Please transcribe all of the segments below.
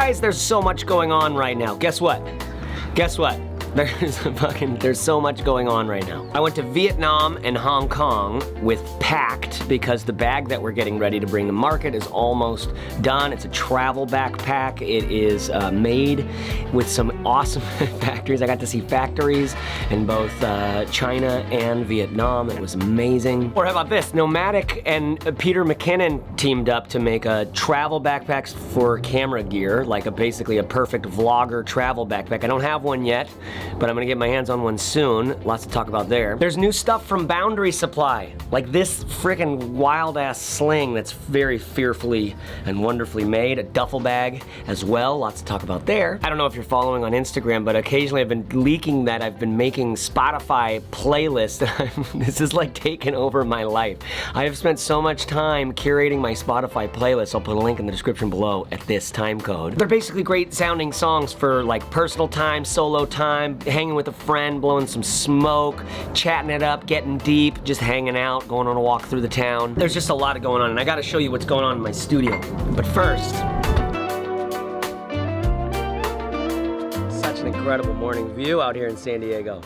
guys, there's so much going on right now. Guess what? There's so much going on right now. I went to Vietnam and Hong Kong with Pakt because the bag that we're getting ready to bring to market is almost done. It's a travel backpack. It is made with some awesome factories. I got to see factories in both China and Vietnam. It was amazing. Or how about this? Nomatic and Peter McKinnon teamed up to make a travel backpacks for camera gear, like basically a perfect vlogger travel backpack. I don't have one yet, but I'm gonna get my hands on one soon. Lots to talk about there. There's new stuff from Boundary Supply, like this freaking wild ass sling that's very fearfully and wonderfully made. A duffel bag as well, lots to talk about there. I don't know if you're following on Instagram, but occasionally I've been leaking that I've been making Spotify playlists. This is like taking over my life. I have spent so much time curating my Spotify playlist. I'll put a link in the description below at this time code. They're basically great sounding songs for like personal time, solo time, hanging with a friend, blowing some smoke, chatting it up, getting deep, just hanging out, going on a walk through the town. There's just a lot going on, and I gotta show you what's going on in my studio. But first, such an incredible morning view out here in San Diego.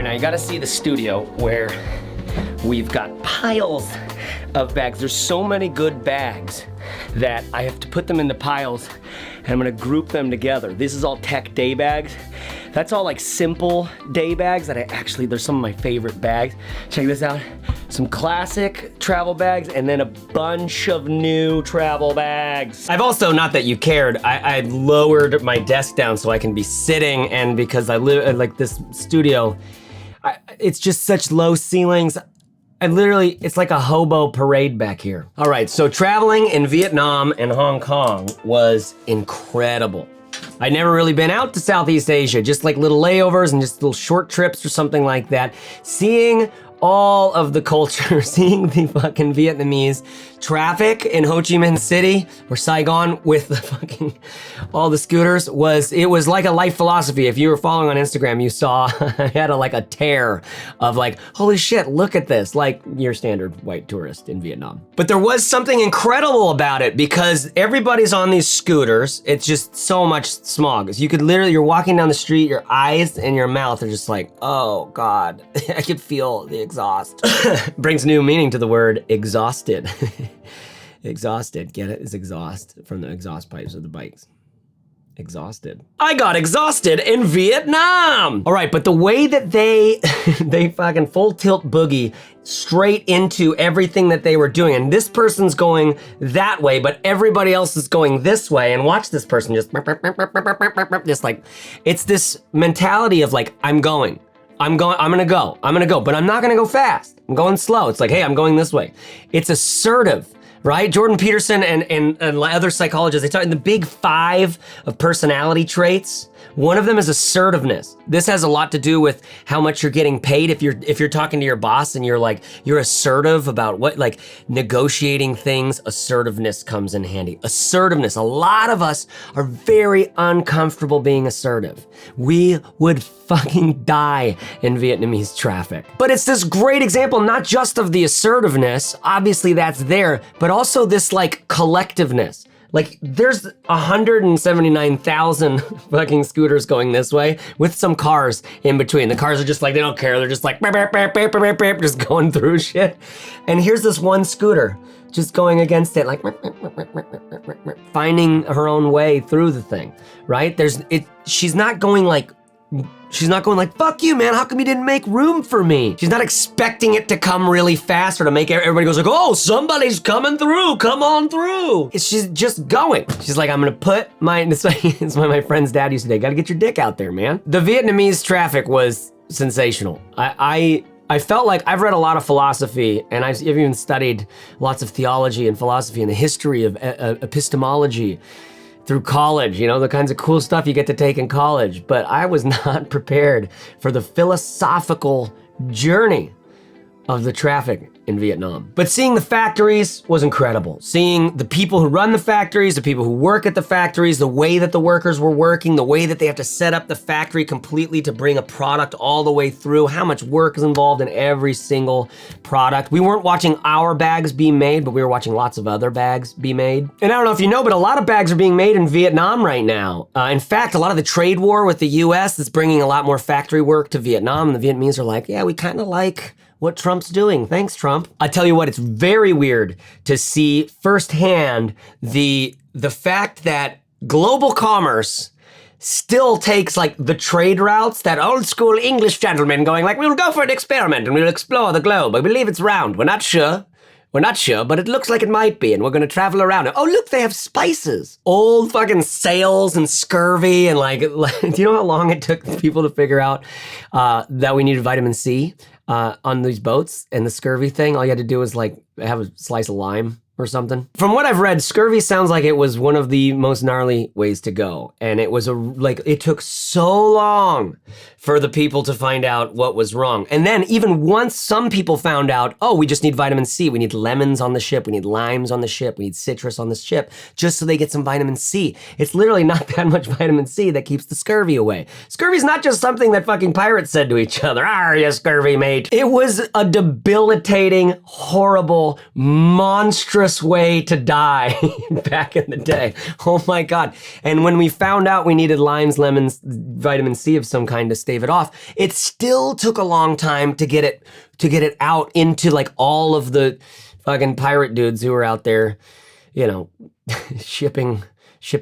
Now you gotta see the studio where we've got piles of bags. There's so many good bags that I have to put them into piles and I'm gonna group them together. This is all tech day bags. That's all like simple day bags that there's some of my favorite bags. Check this out. Some classic travel bags and then a bunch of new travel bags. I've also, not that you cared, I lowered my desk down so I can be sitting, and because I live like this studio, it's just such low ceilings. It's like a hobo parade back here. All right, so traveling in Vietnam and Hong Kong was incredible. I'd never really been out to Southeast Asia, just like little layovers and just little short trips or something like that. Seeing all of the culture, seeing the fucking Vietnamese traffic in Ho Chi Minh City or Saigon with the fucking, all the scooters it was like a life philosophy. If you were following on Instagram, you saw I had a tear of like, holy shit, look at this, like your standard white tourist in Vietnam. But there was something incredible about it because everybody's on these scooters. It's just so much smog. So you could literally, you're walking down the street, your eyes and your mouth are just like, oh God, I could feel the exhaust. Brings new meaning to the word exhausted. Exhausted, get it? It's exhaust from the exhaust pipes of the bikes. Exhausted. I got exhausted in Vietnam! All right, but the way that they fucking full tilt boogie straight into everything that they were doing, and this person's going that way, but everybody else is going this way, and watch this person just like, it's this mentality of like, I'm gonna go, but I'm not gonna go fast. I'm going slow. It's like, hey, I'm going this way. It's assertive, right? Jordan Peterson and other psychologists, they talk in the big 5 of personality traits. One of them is assertiveness. This has a lot to do with how much you're getting paid. If you're talking to your boss and you're assertive about what, like negotiating things, assertiveness comes in handy. Assertiveness, a lot of us are very uncomfortable being assertive. We would fucking die in Vietnamese traffic. But it's this great example, not just of the assertiveness, obviously that's there, but also this like collectiveness. Like there's 179,000 fucking scooters going this way with some cars in between. The cars are just like, they don't care. They're just like, just going through shit. And here's this one scooter just going against it, like finding her own way through the thing, right? She's not going like, fuck you, man, how come you didn't make room for me? She's not expecting it to come really fast or to make everybody goes like, oh, somebody's coming through, come on through. She's just going. She's like, I'm gonna put it's what my friend's dad used to say, gotta get your dick out there, man. The Vietnamese traffic was sensational. I felt like I've read a lot of philosophy and I've even studied lots of theology and philosophy and the history of epistemology through college, the kinds of cool stuff you get to take in college, but I was not prepared for the philosophical journey of the traffic in Vietnam. But seeing the factories was incredible. Seeing the people who run the factories, the people who work at the factories, the way that the workers were working, the way that they have to set up the factory completely to bring a product all the way through, how much work is involved in every single product. We weren't watching our bags be made, but we were watching lots of other bags be made. And I don't know if you know, but a lot of bags are being made in Vietnam right now. In fact, a lot of the trade war with the US is bringing a lot more factory work to Vietnam, and the Vietnamese are like, yeah, we kind of like what Trump's doing. Thanks, Trump. I tell you what, it's very weird to see firsthand the fact that global commerce still takes like the trade routes, that old school English gentleman going like, we'll go for an experiment and we'll explore the globe. I believe it's round. We're not sure, but it looks like it might be, and we're gonna travel around it. Oh, look, they have spices. Old fucking sales and scurvy and like, do you know how long it took people to figure out that we needed vitamin C on these boats? And the scurvy thing, all you had to do was like have a slice of lime or something. From what I've read, scurvy sounds like it was one of the most gnarly ways to go. And it was it took so long for the people to find out what was wrong. And then even once some people found out, oh, we just need vitamin C, we need lemons on the ship, we need limes on the ship, we need citrus on the ship, just so they get some vitamin C. It's literally not that much vitamin C that keeps the scurvy away. Scurvy's not just something that fucking pirates said to each other, "Arr, you scurvy mate." It was a debilitating, horrible, monstrous way to die back in the day. Oh my God. And when we found out we needed limes, lemons, vitamin C of some kind to stave it off, it still took a long time to get it out into like all of the fucking pirate dudes who were out there, you know, shipping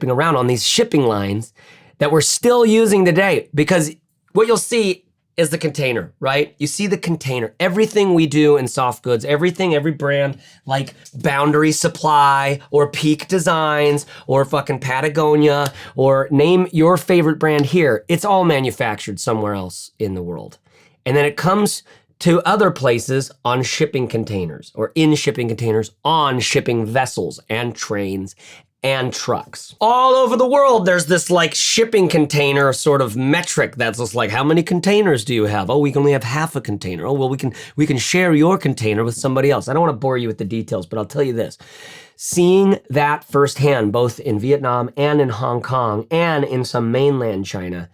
around on these shipping lines that we're still using today. Because what you'll see is the container, right? You see the container. Everything we do in soft goods, every brand like Boundary Supply or Peak Designs or fucking Patagonia or name your favorite brand here, it's all manufactured somewhere else in the world. And then it comes to other places on shipping containers or in shipping containers on shipping vessels and trains and trucks. All over the world, there's this like shipping container sort of metric that's just like, how many containers do you have? Oh, we can only have half a container. Oh, well, we can share your container with somebody else. I don't want to bore you with the details, but I'll tell you this. Seeing that firsthand, both in Vietnam and in Hong Kong and in some mainland China,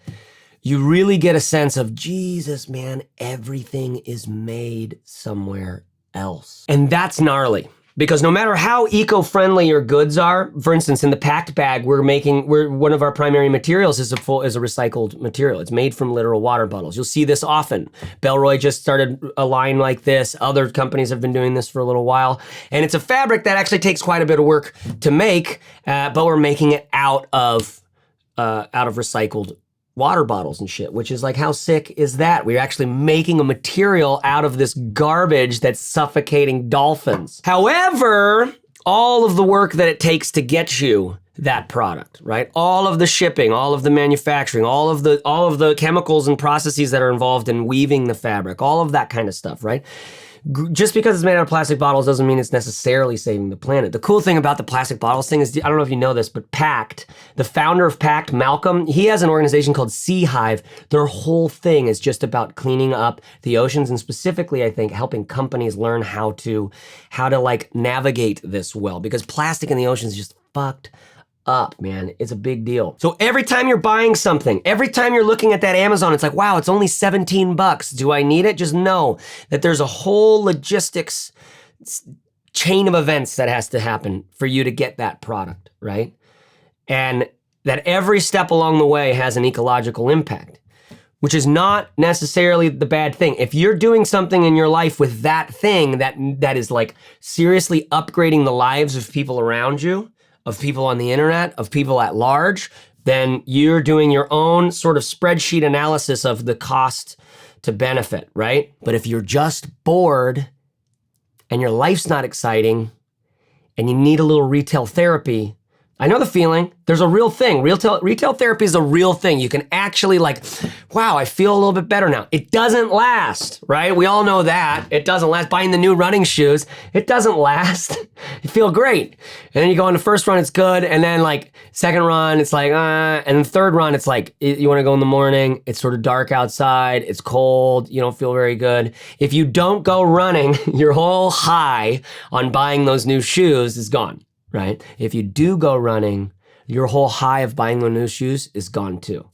you really get a sense of, Jesus, man, everything is made somewhere else. And that's gnarly. Because no matter how eco-friendly your goods are, for instance, in the packed bag, one of our primary materials is a recycled material. It's made from literal water bottles. You'll see this often. Bellroy just started a line like this. Other companies have been doing this for a little while. And it's a fabric that actually takes quite a bit of work to make, but we're making it out of recycled water bottles and shit, which is like, how sick is that? We're actually making a material out of this garbage that's suffocating dolphins. However, all of the work that it takes to get you that product, right? All of the shipping, all of the manufacturing, all of the chemicals and processes that are involved in weaving the fabric, all of that kind of stuff, right? Just because it's made out of plastic bottles doesn't mean it's necessarily saving the planet. The cool thing about the plastic bottles thing is, I don't know if you know this, but Pakt, the founder of Pakt, Malcolm, he has an organization called Sea Hive. Their whole thing is just about cleaning up the oceans and specifically, I think, helping companies learn how to like navigate this well, because plastic in the ocean is just fucked up, man. It's a big deal. So every time you're buying something, every time you're looking at that Amazon, it's like, wow, it's only $17. Do I need it? Just know that there's a whole logistics chain of events that has to happen for you to get that product, right? And that every step along the way has an ecological impact, which is not necessarily the bad thing. If you're doing something in your life with that thing that is like seriously upgrading the lives of people around you, of people on the internet, of people at large, then you're doing your own sort of spreadsheet analysis of the cost to benefit, right? But if you're just bored and your life's not exciting and you need a little retail therapy, I know the feeling. There's a real thing. Retail therapy is a real thing. You can actually like, wow, I feel a little bit better now. It doesn't last, right? We all know that. It doesn't last. Buying the new running shoes, it doesn't last. You feel great. And then you go on the first run, it's good. And then like second run, it's like, and the third run, it's like, you wanna go in the morning, it's sort of dark outside, it's cold, you don't feel very good. If you don't go running, your whole high on buying those new shoes is gone. Right? If you do go running, your whole high of buying the new shoes is gone too.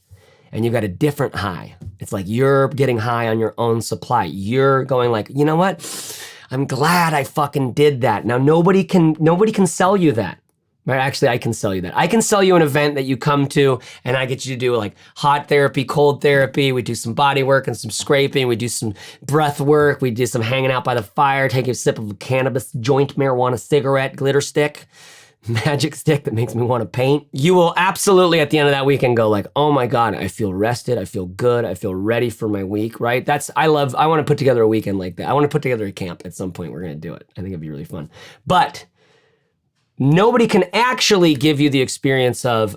And you got a different high. It's like you're getting high on your own supply. You're going like, you know what? I'm glad I fucking did that. Now nobody can sell you that. Right? Actually, I can sell you that. I can sell you an event that you come to and I get you to do like hot therapy, cold therapy. We do some body work and some scraping. We do some breath work. We do some hanging out by the fire, taking a sip of a cannabis joint, marijuana cigarette, glitter stick, magic stick that makes me want to paint. You will absolutely at the end of that weekend go like, oh my God, I feel rested. I feel good. I feel ready for my week, right? I want to put together a weekend like that. I want to put together a camp at some point. We're going to do it. I think it'd be really fun. But nobody can actually give you the experience of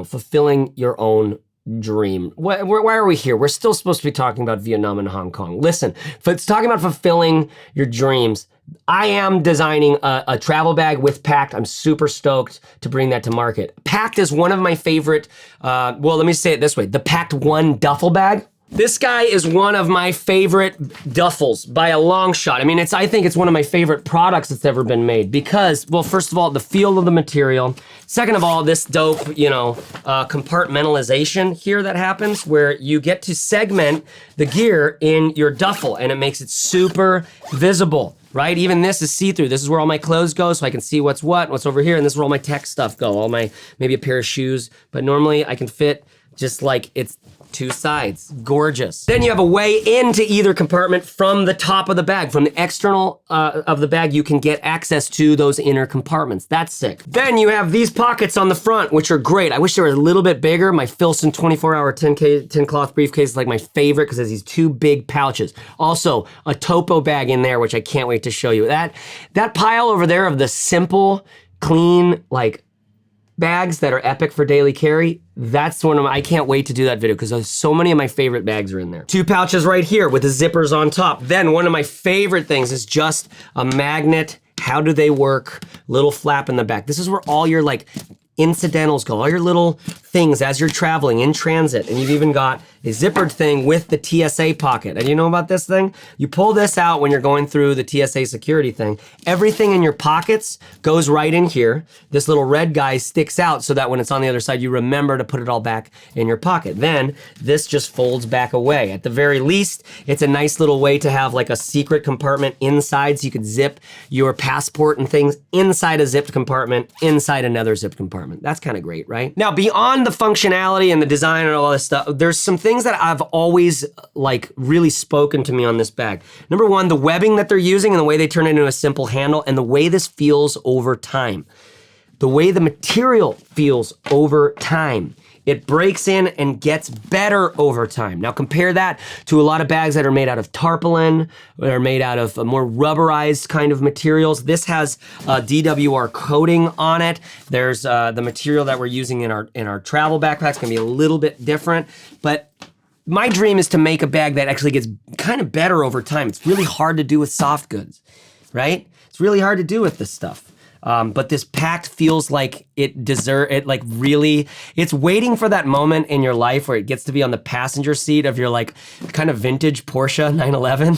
fulfilling your own dream. Why are we here? We're still supposed to be talking about Vietnam and Hong Kong. Listen, if it's talking about fulfilling your dreams, I am designing a travel bag with Pakt. I'm super stoked to bring that to market. Pakt is one of my favorite, well, let me say it this way, the Pakt 1 duffel bag. This guy is one of my favorite duffels by a long shot. I mean, I think it's one of my favorite products that's ever been made because, well, first of all, the feel of the material. Second of all, this dope, compartmentalization here that happens where you get to segment the gear in your duffel and it makes it super visible, right? Even this is see-through. This is where all my clothes go so I can see what's over here, and this is where all my tech stuff go, maybe a pair of shoes, but normally I can fit just like it's 2 sides, gorgeous. Then you have a way into either compartment from the top of the bag. From the external of the bag, you can get access to those inner compartments. That's sick. Then you have these pockets on the front, which are great. I wish they were a little bit bigger. My Filson 24-hour 10 cloth briefcase is like my favorite because it has these 2 big pouches. Also, a Topo bag in there, which I can't wait to show you. That pile over there of the simple, clean, like, bags that are epic for daily carry, that's one of I can't wait to do that video because so many of my favorite bags are in there. 2 pouches right here with the zippers on top. Then one of my favorite things is just a magnet. How do they work? Little flap in the back. This is where all your like incidentals go, all your little things as you're traveling in transit. And you've even got a zippered thing with the TSA pocket. And you know about this thing? You pull this out when you're going through the TSA security thing. Everything in your pockets goes right in here. This little red guy sticks out so that when it's on the other side, you remember to put it all back in your pocket. Then this just folds back away. At the very least, it's a nice little way to have like a secret compartment inside so you could zip your passport and things inside a zipped compartment, inside another zipped compartment. That's kind of great, right? Now, beyond the functionality and the design and all this stuff, there's some things that I've always like really spoken to me on this bag. Number one, the webbing that they're using and the way they turn it into a simple handle and the way this feels over time. The way the material feels over time. It breaks in and gets better over time. Now compare that to a lot of bags that are made out of tarpaulin, that are made out of more rubberized kind of materials. This has DWR coating on it. There's the material that we're using in our travel backpacks can be a little bit different, but my dream is to make a bag that actually gets kind of better over time. It's really hard to do with soft goods, right? It's really hard to do with this stuff. But this Pakt feels like it's waiting for that moment in your life where it gets to be on the passenger seat of your like kind of vintage Porsche 911,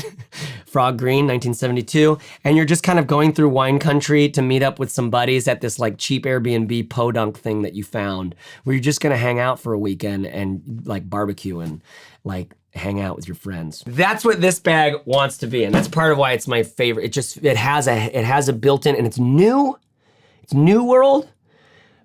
Frog Green, 1972. And you're just kind of going through wine country to meet up with some buddies at this like cheap Airbnb podunk thing that you found where you're just gonna hang out for a weekend and like barbecue and like hang out with your friends. That's what this bag wants to be, and that's part of why it's my favorite. It has a built-in, and it's new world,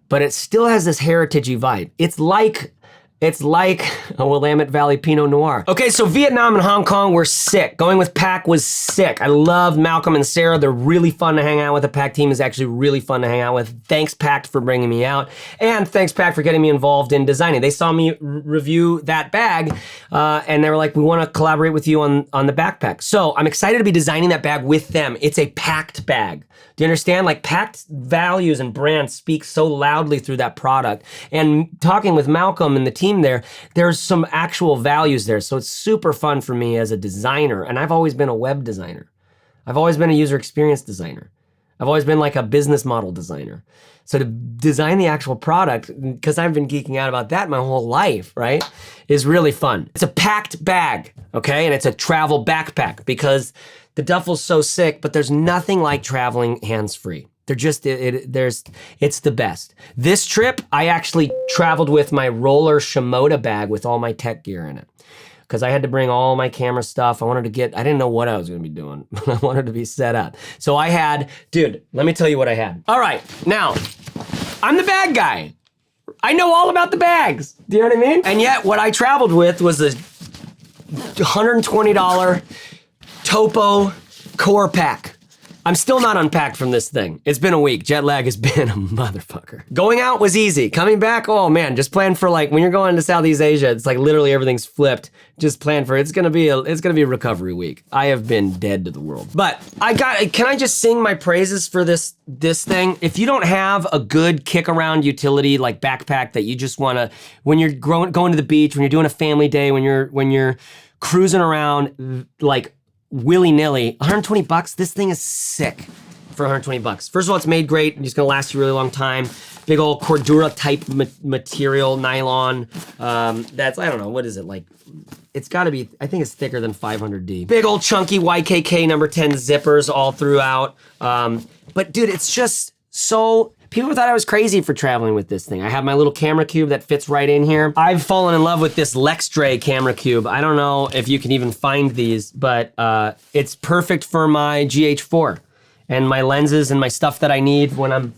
but it still has this heritagey vibe. It's like It's like a Willamette Valley Pinot Noir. Okay, so Vietnam and Hong Kong were sick. Going with Pakt was sick. I love Malcolm and Sarah. They're really fun to hang out with. The Pakt team is actually really fun to hang out with. Thanks, Pakt, for bringing me out. And thanks, Pakt, for getting me involved in designing. They saw me review that bag, and they were like, we want to collaborate with you on the backpack. So I'm excited to be designing that bag with them. It's a Pakt bag. Do you understand? Like, Pakt values and brand speak so loudly through that product. And talking with Malcolm and the team there, there's some actual values there. So it's super fun for me as a designer. And I've always been a web designer. I've always been a user experience designer. I've always been like a business model designer. So to design the actual product, because I've been geeking out about that my whole life, right, is really fun. It's a Pakt bag, okay? And it's a travel backpack because the duffel's so sick, but there's nothing like traveling hands-free. They're just, it's the best. This trip, I actually traveled with my roller Shimoda bag with all my tech gear in it. Because I had to bring all my camera stuff. I didn't know what I was gonna be doing, but I wanted to be set up. So I had, dude, let me tell you what I had. All right, now, I'm the bag guy. I know all about the bags. Do you know what I mean? And yet, what I traveled with was a $120 Topo core pack. I'm still not unpacked from this thing. It's been a week. Jet lag has been a motherfucker. Going out was easy. Coming back, oh man, just plan for like, when you're going to Southeast Asia, it's like literally everything's flipped. Just plan for, it's gonna be a recovery week. I have been dead to the world. But can I just sing my praises for this thing? If you don't have a good kick around utility like backpack that you just wanna, when you're going to the beach, when you're doing a family day, when you're cruising around like willy-nilly, 120 bucks, this thing is sick for 120 bucks. First of all, it's made great, and it's gonna last you a really long time. Big old Cordura type material, nylon. That's, I don't know, what is it, like, it's gotta be, I think it's thicker than 500D. Big old chunky YKK number 10 zippers all throughout. But dude, it's just so, people thought I was crazy for traveling with this thing. I have my little camera cube that fits right in here. I've fallen in love with this Lextray camera cube. I don't know if you can even find these, but it's perfect for my GH4 and my lenses and my stuff that I need when I'm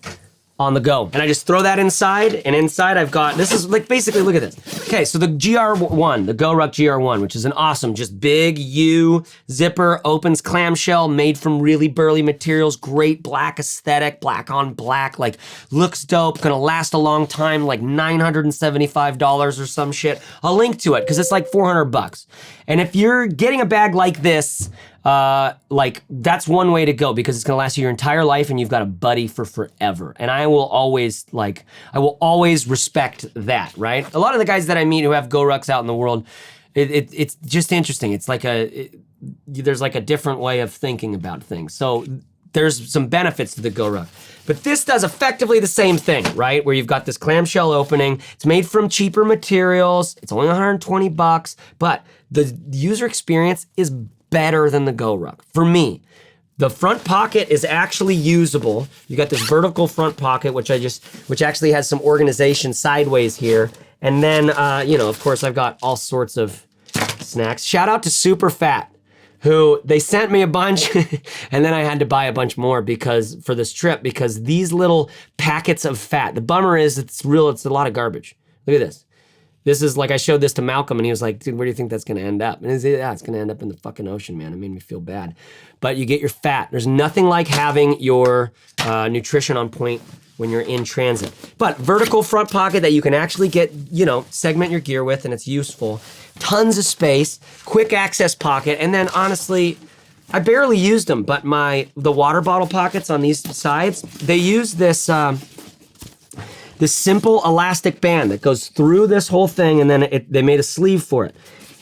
on the go. And I just throw that inside, and inside I've got, this is like, basically, look at this. Okay, so the GR1, the GoRuck GR1, which is an awesome, just big U zipper, opens clamshell, made from really burly materials, great black aesthetic, black on black, like looks dope, gonna last a long time, like $975 or some shit. I'll link to it, because it's like 400 bucks. And if you're getting a bag like this, like that's one way to go, because it's gonna last you your entire life and you've got a buddy for forever. And I will always respect that, right? A lot of the guys that I meet who have GoRucks out in the world, it's just interesting. It's like there's like a different way of thinking about things. So there's some benefits to the GoRuck. But this does effectively the same thing, right? Where you've got this clamshell opening, it's made from cheaper materials, it's only 120 bucks, but the user experience is better than the GoRuck, for me. The front pocket is actually usable. You got this vertical front pocket, which actually has some organization sideways here. And then, you know, of course, I've got all sorts of snacks. Shout out to Super Fat, who they sent me a bunch, and then I had to buy a bunch more for this trip, because these little packets of fat, the bummer is it's a lot of garbage. Look at this. This is like, I showed this to Malcolm and he was like, dude, where do you think that's gonna end up? And he said, yeah, it's gonna end up in the fucking ocean, man. It made me feel bad. But you get your fat. There's nothing like having your nutrition on point when you're in transit. But vertical front pocket that you can actually get, you know, segment your gear with, and it's useful. Tons of space, quick access pocket, and then honestly, I barely used them, but the water bottle pockets on these sides, they use this simple elastic band that goes through this whole thing, and then they made a sleeve for it.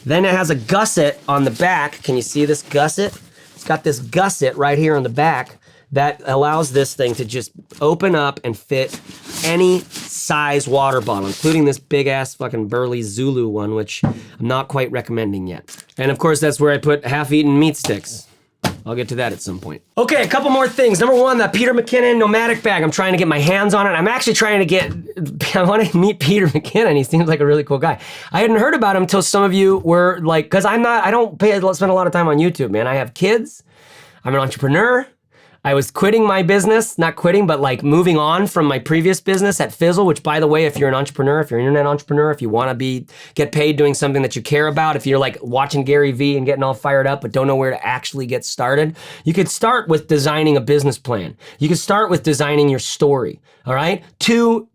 Then it has a gusset on the back. Can you see this gusset? It's got this gusset right here on the back that allows this thing to just open up and fit any size water bottle, including this big ass fucking burly Zulu one, which I'm not quite recommending yet. And of course, that's where I put half-eaten meat sticks. I'll get to that at some point. Okay, a couple more things. Number one, that Peter McKinnon Nomatic bag. I'm trying to get my hands on it. I'm actually trying to I want to meet Peter McKinnon. He seems like a really cool guy. I hadn't heard about him until some of you were like, because I don't spend a lot of time on YouTube, man. I have kids. I'm an entrepreneur. I was quitting my business, not quitting, but like moving on from my previous business at Fizzle, which by the way, if you're an entrepreneur, if you're an internet entrepreneur, if you want to get paid doing something that you care about, if you're like watching Gary Vee and getting all fired up, but don't know where to actually get started, you could start with designing a business plan. You could start with designing your story. All right, two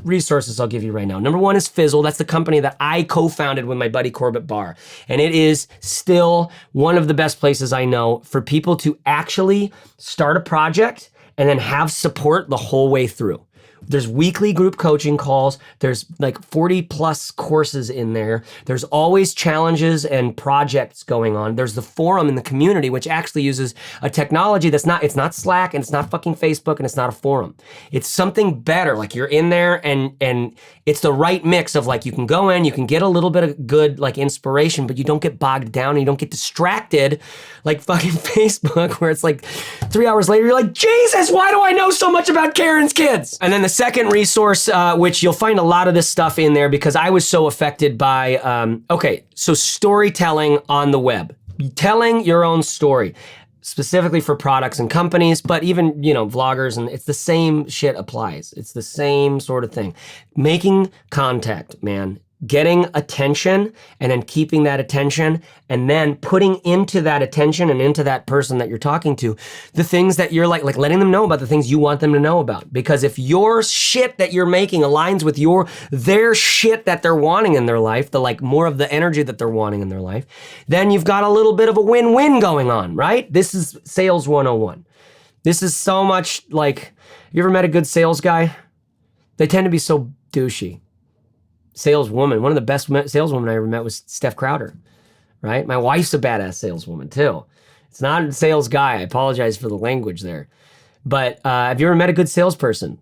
resources I'll give you right now. Number one is Fizzle. That's the company that I co-founded with my buddy Corbett Barr. And it is still one of the best places I know for people to actually start a project and then have support the whole way through. There's weekly group coaching calls. There's like 40 plus courses in there. There's always challenges and projects going on. There's the forum in the community, which actually uses a technology it's not Slack and it's not fucking Facebook and it's not a forum. It's something better. Like you're in there and it's the right mix of like, you can go in, you can get a little bit of good like inspiration, but you don't get bogged down and you don't get distracted like fucking Facebook where it's like 3 hours later, you're like, Jesus, why do I know so much about Karen's kids? And then the second resource, which you'll find a lot of this stuff in there because I was so affected by, so storytelling on the web, telling your own story, specifically for products and companies, but even, vloggers, and it's the same shit applies. It's the same sort of thing. Making contact, man. Getting attention and then keeping that attention and then putting into that attention and into that person that you're talking to the things that you're like letting them know about the things you want them to know about. Because if your shit that you're making aligns with their shit that they're wanting in their life, the like more of the energy that they're wanting in their life, then you've got a little bit of a win-win going on, right? This is sales 101. This is so much like, you ever met a good sales guy? They tend to be so douchey. Saleswoman, one of the best saleswomen I ever met was Steph Crowder, right? My wife's a badass saleswoman too. It's not a sales guy. I apologize for the language there. But have you ever met a good salesperson?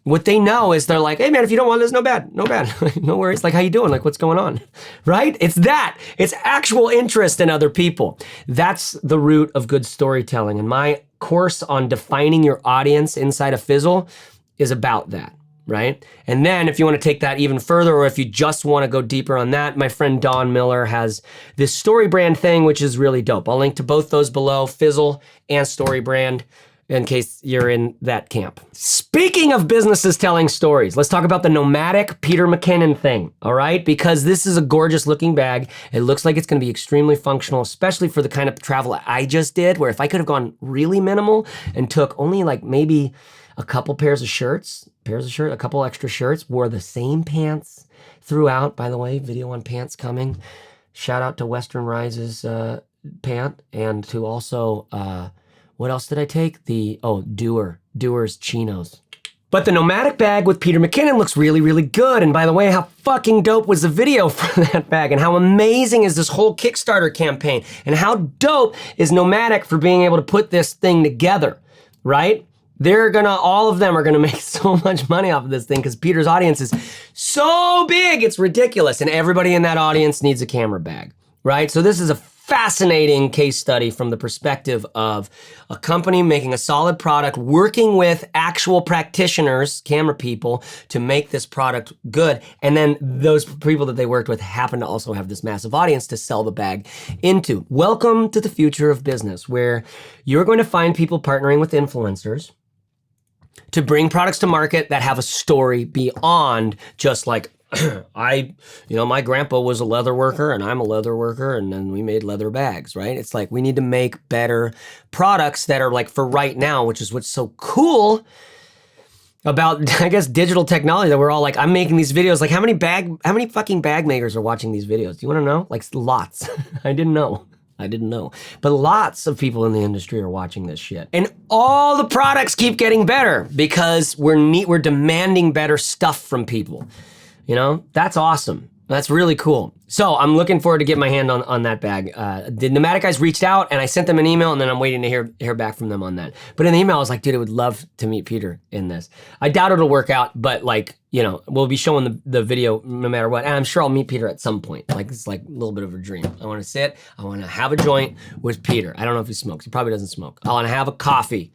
What they know is they're like, hey man, if you don't want this, no bad, no worries. Like, how you doing? Like, what's going on, right? It's actual interest in other people. That's the root of good storytelling. And my course on defining your audience inside of Fizzle is about that. Right? And then if you want to take that even further, or if you just want to go deeper on that, my friend Don Miller has this story brand thing, which is really dope. I'll link to both those below, Fizzle and story brand, in case you're in that camp. Speaking of businesses telling stories, let's talk about the Nomatic Peter McKinnon thing, all right? Because this is a gorgeous looking bag. It looks like it's gonna be extremely functional, especially for the kind of travel I just did, where if I could have gone really minimal and took only like maybe a couple pairs of shirts, a couple extra shirts, wore the same pants throughout. By the way, video on pants coming. Shout out to Western Rise's pant, and to also, what else did I take? Dewar's chinos. But the Nomatic bag with Peter McKinnon looks really, really good. And by the way, how fucking dope was the video for that bag? And how amazing is this whole Kickstarter campaign? And how dope is Nomatic for being able to put this thing together, right? All of them are gonna make so much money off of this thing because Peter's audience is so big, it's ridiculous. And everybody in that audience needs a camera bag, right? So this is a fascinating case study from the perspective of a company making a solid product, working with actual practitioners, camera people, to make this product good. And then those people that they worked with happen to also have this massive audience to sell the bag into. Welcome to the future of business, where you're going to find people partnering with influencers to bring products to market that have a story beyond just like, my grandpa was a leather worker and I'm a leather worker and then we made leather bags, right? It's like we need to make better products that are like for right now, which is what's so cool about, I guess, digital technology, that we're all like, I'm making these videos. Like how many fucking bag makers are watching these videos? Do you want to know? Like lots. I didn't know. But lots of people in the industry are watching this shit. And all the products keep getting better because we're demanding better stuff from people. That's awesome. That's really cool. So I'm looking forward to get my hand on that bag. The Nomatic guys reached out and I sent them an email, and then I'm waiting to hear back from them on that. But in the email, I was like, dude, I would love to meet Peter in this. I doubt it'll work out, but we'll be showing the video no matter what. And I'm sure I'll meet Peter at some point. Like, it's like a little bit of a dream. I want to have a joint with Peter. I don't know if he smokes. He probably doesn't smoke. I want to have a coffee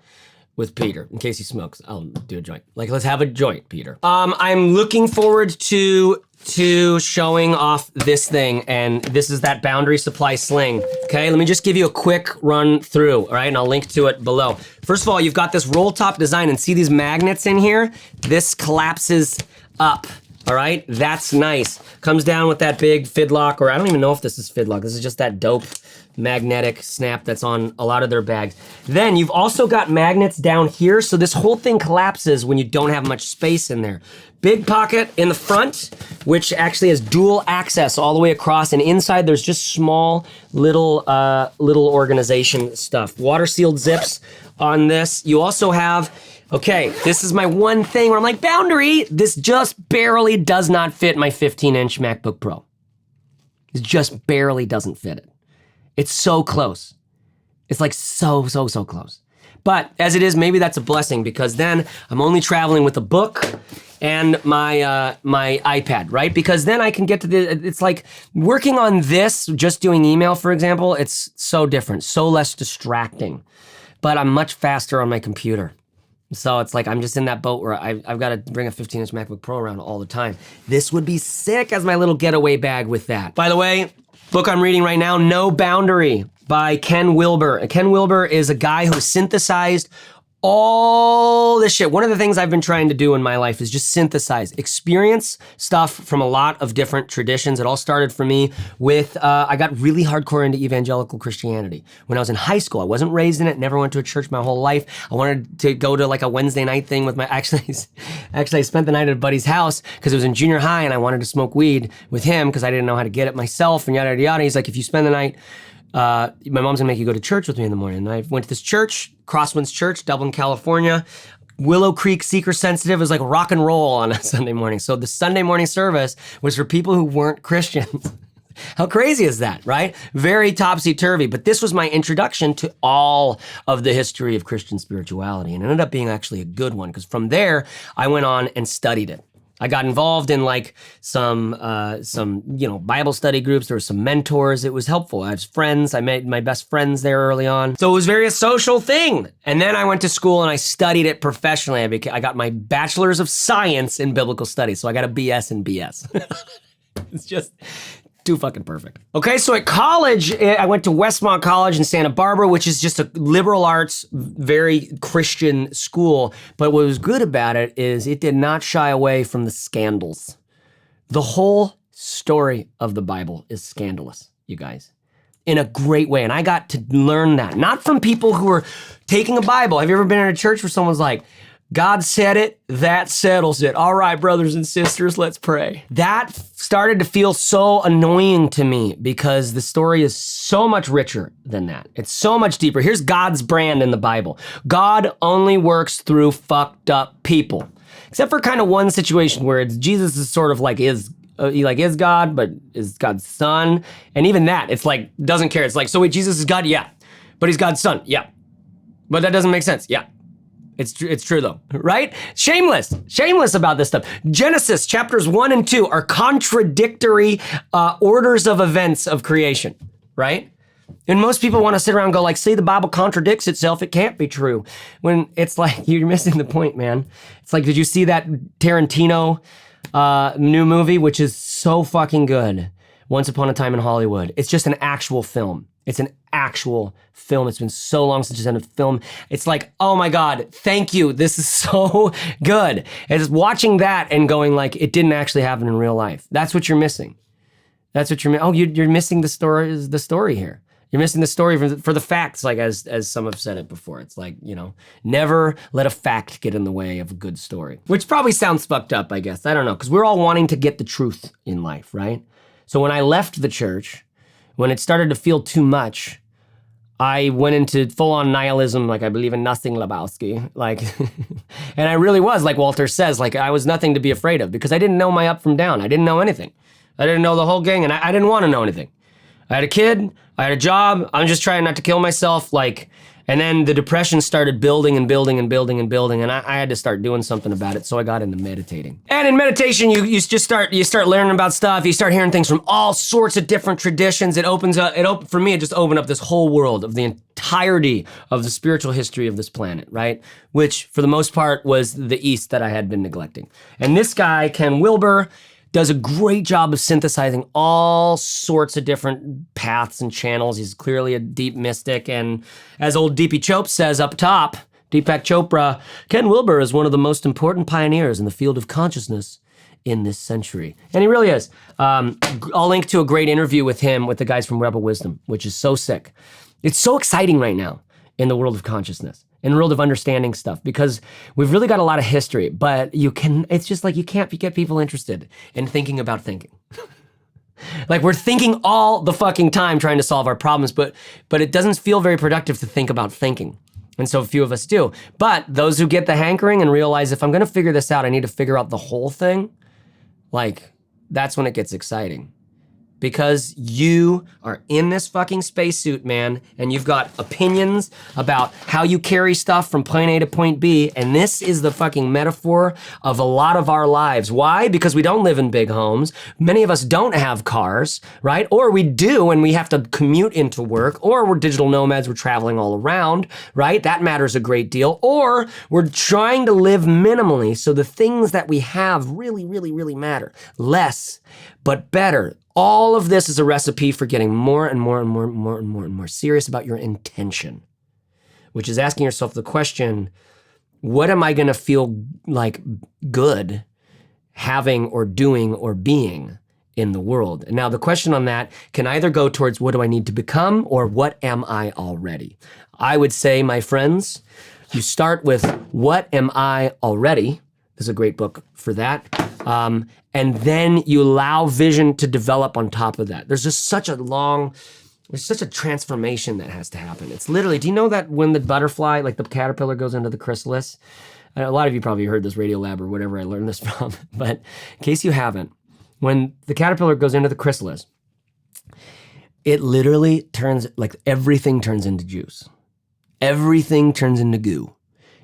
with Peter, in case he smokes. I'll do a joint. Like, let's have a joint, Peter. I'm looking forward to showing off this thing, and this is that Boundary Supply Sling. Okay, let me just give you a quick run through, all right? And I'll link to it below. First of all, you've got this roll top design, and see these magnets in here? This collapses up. All right, that's nice. Comes down with that big fidlock, or I don't even know if this is fidlock. This is just that dope magnetic snap that's on a lot of their bags. Then you've also got magnets down here, so this whole thing collapses when you don't have much space in there. Big pocket in the front, which actually has dual access all the way across, and inside there's just small little organization stuff. Water sealed zips on this. You also have, okay, this is my one thing where I'm like, Boundary, this just barely does not fit my 15-inch MacBook Pro. It just barely doesn't fit it. It's so close. It's like so close. But as it is, maybe that's a blessing, because then I'm only traveling with a book and my iPad, right? Because then I can get to it's like working on this, just doing email, for example, it's so different, so less distracting. But I'm much faster on my computer. So it's like I'm just in that boat where I've got to bring a 15-inch MacBook Pro around all the time. This would be sick as my little getaway bag with that. By the way, book I'm reading right now, No Boundary by Ken Wilber. Ken Wilber is a guy who synthesized all this shit. One of the things I've been trying to do in my life is just synthesize, experience stuff from a lot of different traditions. It all started for me with, I got really hardcore into evangelical Christianity. When I was in high school, I wasn't raised in it, never went to a church my whole life. I wanted to go to like a Wednesday night thing with my, actually I spent the night at a buddy's house because it was in junior high and I wanted to smoke weed with him because I didn't know how to get it myself and yada, yada, yada. He's like, if you spend the night, my mom's gonna make you go to church with me in the morning. And I went to this church, Crosswinds Church, Dublin, California. Willow Creek Seeker Sensitive was like rock and roll on a Sunday morning. So the Sunday morning service was for people who weren't Christians. How crazy is that, right? Very topsy-turvy, but this was my introduction to all of the history of Christian spirituality, and it ended up being actually a good one, because from there, I went on and studied it. I got involved in like some Bible study groups. There were some mentors. It was helpful. I had friends. I made my best friends there early on. So it was very a social thing. And then I went to school and I studied it professionally. I got my bachelor's of science in biblical studies. So I got a BS in BS. It's just too fucking perfect. Okay, so at college, I went to Westmont College in Santa Barbara, which is just a liberal arts, very Christian school. But what was good about it is it did not shy away from the scandals. The whole story of the Bible is scandalous, you guys, in a great way. And I got to learn that, not from people who are taking a Bible. Have you ever been in a church where someone's like, God said it, that settles it. All right, brothers and sisters, let's pray. That started to feel so annoying to me because the story is so much richer than that. It's so much deeper. Here's God's brand in the Bible. God only works through fucked up people. Except for kind of one situation where Jesus is sort of like is God, but is God's son. And even that, it's like, doesn't care. It's like, so wait, Jesus is God? Yeah. But he's God's son? Yeah. But that doesn't make sense. Yeah. It's true though, right? Shameless about this stuff. Genesis chapters 1 and 2 are contradictory orders of events of creation, right? And most people want to sit around and go like, see, the Bible contradicts itself. It can't be true. When it's like, you're missing the point, man. It's like, did you see that Tarantino new movie, which is so fucking good? Once Upon a Time in Hollywood. It's just an actual film. It's an actual film. It's been so long since it's been a film. It's like, oh my God, thank you. This is so good. It's watching that and going like, it didn't actually happen in real life. That's what you're missing. That's what you're, you're missing the story here. You're missing the story for the facts, like as some have said it before. It's like, never let a fact get in the way of a good story. Which probably sounds fucked up, I guess. I don't know, because we're all wanting to get the truth in life, right? So when I left the church, when it started to feel too much, I went into full-on nihilism, like I believe in nothing, Lebowski, like, and I really was, like Walter says, like I was nothing to be afraid of because I didn't know my up from down. I didn't know anything. I didn't know the whole gang, and I didn't want to know anything. I had a kid, I had a job, I'm just trying not to kill myself, like, And then the depression started building and building and building and building, and I had to start doing something about it, so I got into meditating. And in meditation, you start learning about stuff, you start hearing things from all sorts of different traditions. For me, it just opened up this whole world of the entirety of the spiritual history of this planet, right? Which, for the most part, was the East that I had been neglecting. And this guy, Ken Wilber, does a great job of synthesizing all sorts of different paths and channels. He's clearly a deep mystic. And as old Deepak Chopra says up top, Deepak Chopra, Ken Wilber is one of the most important pioneers in the field of consciousness in this century. And he really is. I'll link to a great interview with him with the guys from Rebel Wisdom, which is so sick. It's so exciting right now in the world of consciousness, in the world of understanding stuff, because we've really got a lot of history, but it's just like you can't get people interested in thinking about thinking. Like we're thinking all the fucking time trying to solve our problems, but it doesn't feel very productive to think about thinking. And so few of us do. But those who get the hankering and realize if I'm gonna figure this out, I need to figure out the whole thing, like that's when it gets exciting. Because you are in this fucking spacesuit, man, and you've got opinions about how you carry stuff from point A to point B, and this is the fucking metaphor of a lot of our lives. Why? Because we don't live in big homes. Many of us don't have cars, right? Or we do, and we have to commute into work, or we're digital nomads, we're traveling all around, right? That matters a great deal. Or we're trying to live minimally, so the things that we have really, really, really matter. Less, but better. All of this is a recipe for getting more and more and more and more and more and more serious about your intention, which is asking yourself the question, what am I gonna feel like good having or doing or being in the world? And now the question on that can either go towards what do I need to become or what am I already? I would say, my friends, you start with what am I already? There's a great book for that. And then you allow vision to develop on top of that. There's just such a transformation that has to happen. It's literally, do you know that when the butterfly, like the caterpillar goes into the chrysalis? A lot of you probably heard this Radiolab or whatever I learned this from, but in case you haven't, when the caterpillar goes into the chrysalis, it literally turns, like everything turns into juice. Everything turns into goo.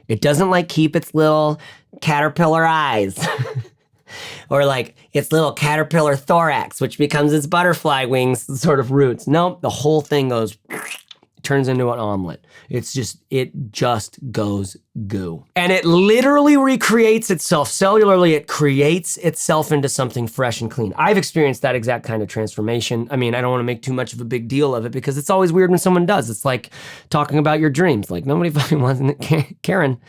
It doesn't like keep its little caterpillar eyes. Or like its little caterpillar thorax, which becomes its butterfly wings sort of roots. No, the whole thing turns into an omelet. It just goes goo. And it literally recreates itself. Cellularly, it creates itself into something fresh and clean. I've experienced that exact kind of transformation. I mean, I don't want to make too much of a big deal of it because it's always weird when someone does. It's like talking about your dreams. Like nobody fucking wants it. Karen,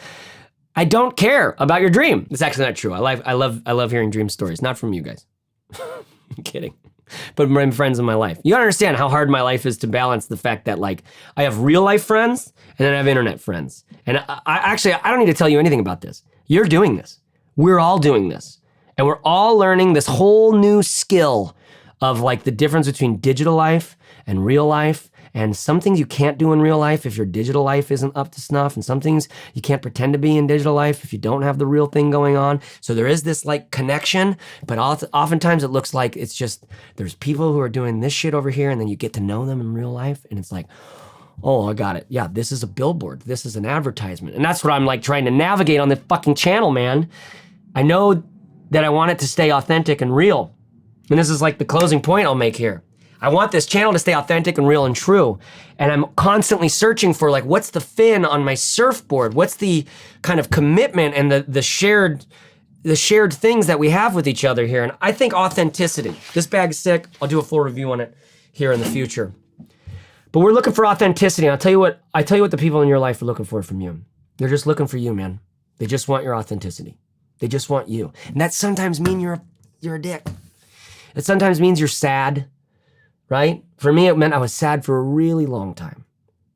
I don't care about your dream. It's actually not true. I love hearing dream stories, not from you guys. I'm kidding. But my friends in my life. You gotta understand how hard my life is to balance the fact that like I have real life friends and then I have internet friends. And I don't need to tell you anything about this. You're doing this. We're all doing this. And we're all learning this whole new skill of like the difference between digital life and real life. And some things you can't do in real life if your digital life isn't up to snuff, and some things you can't pretend to be in digital life if you don't have the real thing going on. So there is this like connection, but oftentimes it looks like it's just, there's people who are doing this shit over here and then you get to know them in real life and it's like, oh, I got it. Yeah, this is a billboard. This is an advertisement. And that's what I'm like trying to navigate on the fucking channel, man. I know that I want it to stay authentic and real. And this is like the closing point I'll make here. I want this channel to stay authentic and real and true. And I'm constantly searching for like, what's the fin on my surfboard? What's the kind of commitment and the shared things that we have with each other here? And I think authenticity. This bag's sick. I'll do a full review on it here in the future. But we're looking for authenticity. And I tell you what the people in your life are looking for from you. They're just looking for you, man. They just want your authenticity. They just want you. And that sometimes means you're a dick. It sometimes means you're sad. Right? For me, it meant I was sad for a really long time.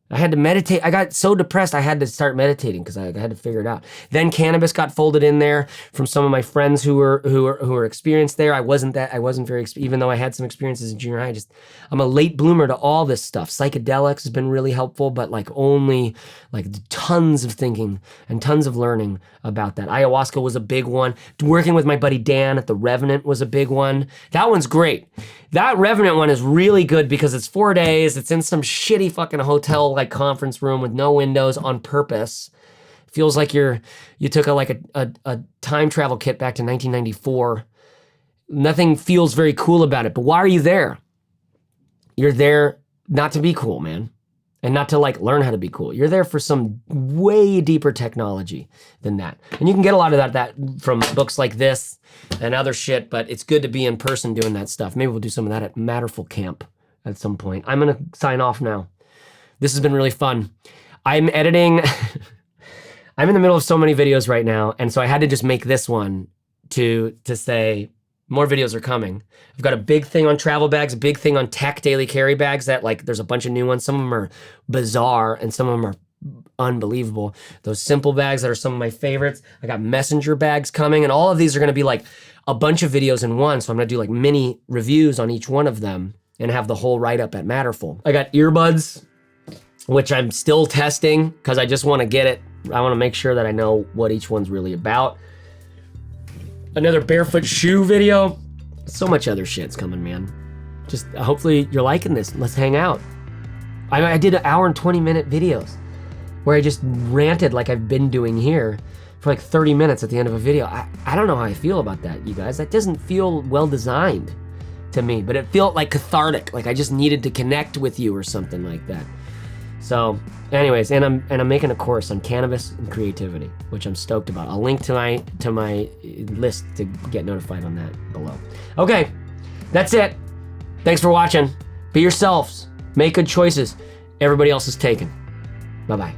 I had to meditate. I got so depressed, I had to start meditating because I had to figure it out. Then cannabis got folded in there from some of my friends who were experienced there. I wasn't very, even though I had some experiences in junior high, I'm a late bloomer to all this stuff. Psychedelics has been really helpful, but like only like tons of thinking and tons of learning about that. Ayahuasca was a big one. Working with my buddy Dan at the Revenant was a big one. That one's great. That Revenant one is really good because it's 4 days. It's in some shitty fucking hotel, like like conference room with no windows on purpose. Feels like you took a time travel kit back to 1994. Nothing feels very cool about it, but why are you there? You're there not to be cool, man. And not to like learn how to be cool. You're there for some way deeper technology than that. And you can get a lot of that from books like this and other shit, but it's good to be in person doing that stuff. Maybe we'll do some of that at Matterful Camp at some point. I'm gonna sign off now. This has been really fun. I'm editing, I'm in the middle of so many videos right now, and so I had to just make this one to say, more videos are coming. I've got a big thing on travel bags, a big thing on tech daily carry bags that like, there's a bunch of new ones. Some of them are bizarre and some of them are unbelievable. Those simple bags that are some of my favorites. I got messenger bags coming, and all of these are gonna be like a bunch of videos in one. So I'm gonna do like mini reviews on each one of them and have the whole write-up at Matterful. I got earbuds, which I'm still testing because I just wanna get it. I wanna make sure that I know what each one's really about. Another barefoot shoe video. So much other shit's coming, man. Just hopefully you're liking this. Let's hang out. I did 1 hour and 20-minute videos where I just ranted like I've been doing here for like 30 minutes at the end of a video. I don't know how I feel about that, you guys. That doesn't feel well designed to me, but it felt like cathartic, like I just needed to connect with you or something like that. So anyways, and I'm making a course on cannabis and creativity, which I'm stoked about. I'll link to my list to get notified on that below. Okay, that's it. Thanks for watching. Be yourselves. Make good choices. Everybody else is taken. Bye-bye.